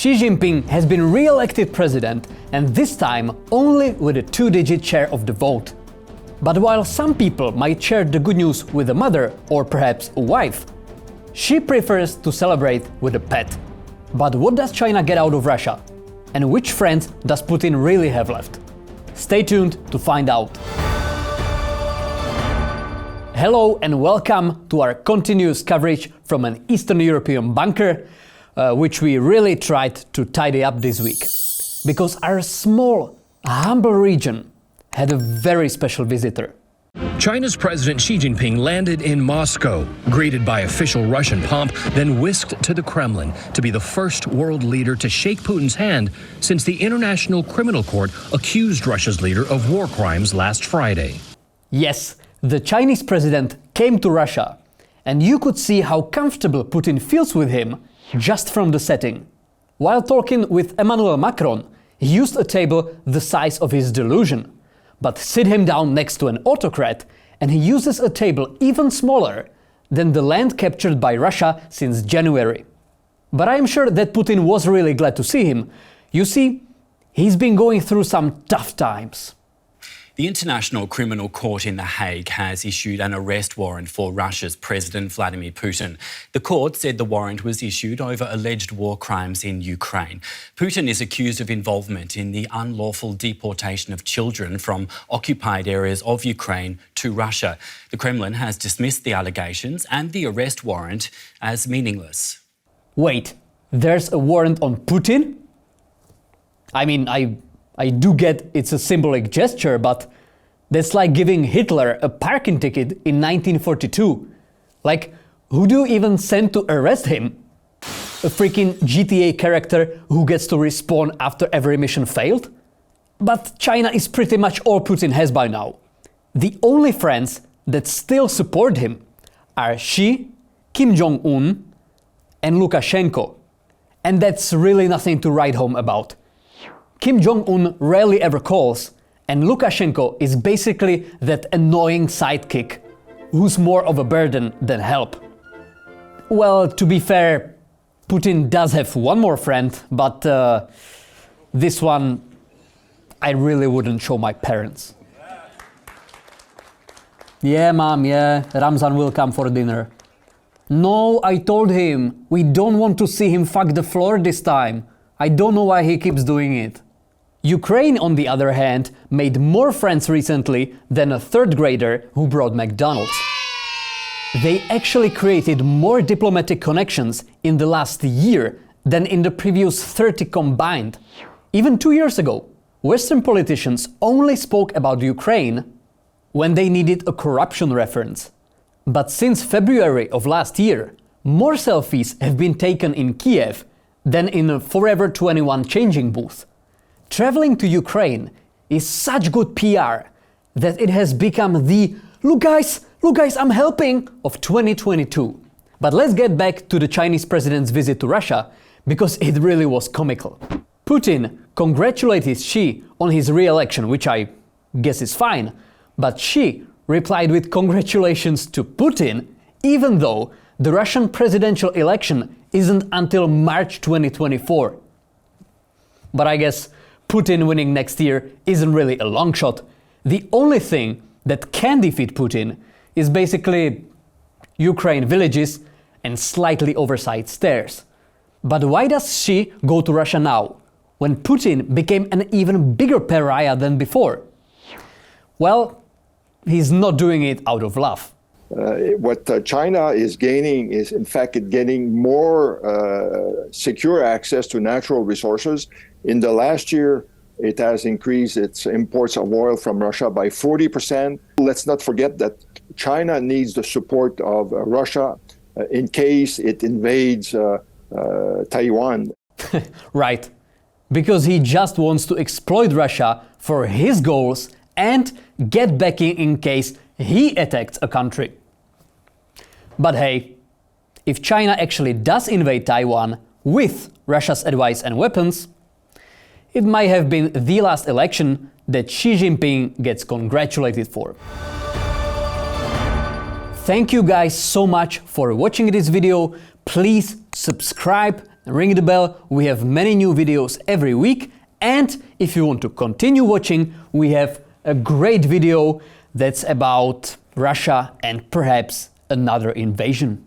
Xi Jinping has been re-elected president, and this time only with a two-digit share of the vote. But while some people might share the good news with a mother or perhaps a wife, Xi prefers to celebrate with a pet. But what does China get out of Russia? And which friends does Putin really have left? Stay tuned to find out. Hello and welcome to our continuous coverage from an Eastern European bunker, which we really tried to tidy up this week. Because our small, humble region had a very special visitor. China's President Xi Jinping landed in Moscow, greeted by official Russian pomp, then whisked to the Kremlin to be the first world leader to shake Putin's hand since the International Criminal Court accused Russia's leader of war crimes last Friday. Yes, the Chinese president came to Russia, and you could see how comfortable Putin feels with him just from the setting. While talking with Emmanuel Macron, he used a table the size of his delusion. But sit him down next to an autocrat, and he uses a table even smaller than the land captured by Russia since January. But I am sure that Putin was really glad to see him. You see, he's been going through some tough times. The International Criminal Court in The Hague has issued an arrest warrant for Russia's President Vladimir Putin. The court said the warrant was issued over alleged war crimes in Ukraine. Putin is accused of involvement in the unlawful deportation of children from occupied areas of Ukraine to Russia. The Kremlin has dismissed the allegations and the arrest warrant as meaningless. Wait, there's a warrant on Putin? I mean, I do get it's a symbolic gesture, but that's like giving Hitler a parking ticket in 1942. Like, who do you even send to arrest him? A freaking GTA character who gets to respawn after every mission failed? But China is pretty much all Putin has by now. The only friends that still support him are Xi, Kim Jong-un, and Lukashenko. And that's really nothing to write home about. Kim Jong-un rarely ever calls, and Lukashenko is basically that annoying sidekick who's more of a burden than help. Well, to be fair, Putin does have one more friend, but this one I really wouldn't show my parents. Yeah, Mom, yeah, Ramzan will come for dinner. No, I told him, we don't want to see him fuck the floor this time. I don't know why he keeps doing it. Ukraine, on the other hand, made more friends recently than a third grader who brought McDonald's. They actually created more diplomatic connections in the last year than in the previous 30 combined. Even 2 years ago, Western politicians only spoke about Ukraine when they needed a corruption reference. But since February of last year, more selfies have been taken in Kiev than in a Forever 21 changing booth. Traveling to Ukraine is such good PR that it has become the look guys, I'm helping of 2022. But let's get back to the Chinese president's visit to Russia, because it really was comical. Putin congratulated Xi on his re-election, which I guess is fine, but Xi replied with congratulations to Putin, even though the Russian presidential election isn't until March 2024. But I guess Putin winning next year isn't really a long shot. The only thing that can defeat Putin is basically Ukraine villages and slightly oversized stairs. But why does Xi go to Russia now, when Putin became an even bigger pariah than before? Well, he's not doing it out of love. What China is gaining is, in fact, getting more secure access to natural resources. In the last year, it has increased its imports of oil from Russia by 40%. Let's not forget that China needs the support of Russia in case it invades Taiwan. Right, because he just wants to exploit Russia for his goals and get backing in case he attacks a country. But hey, if China actually does invade Taiwan with Russia's advice and weapons, it might have been the last election that Xi Jinping gets congratulated for. Thank you guys so much for watching this video. Please subscribe ring the bell, we have many new videos every week. And if you want to continue watching, we have a great video that's about Russia and perhaps another invasion.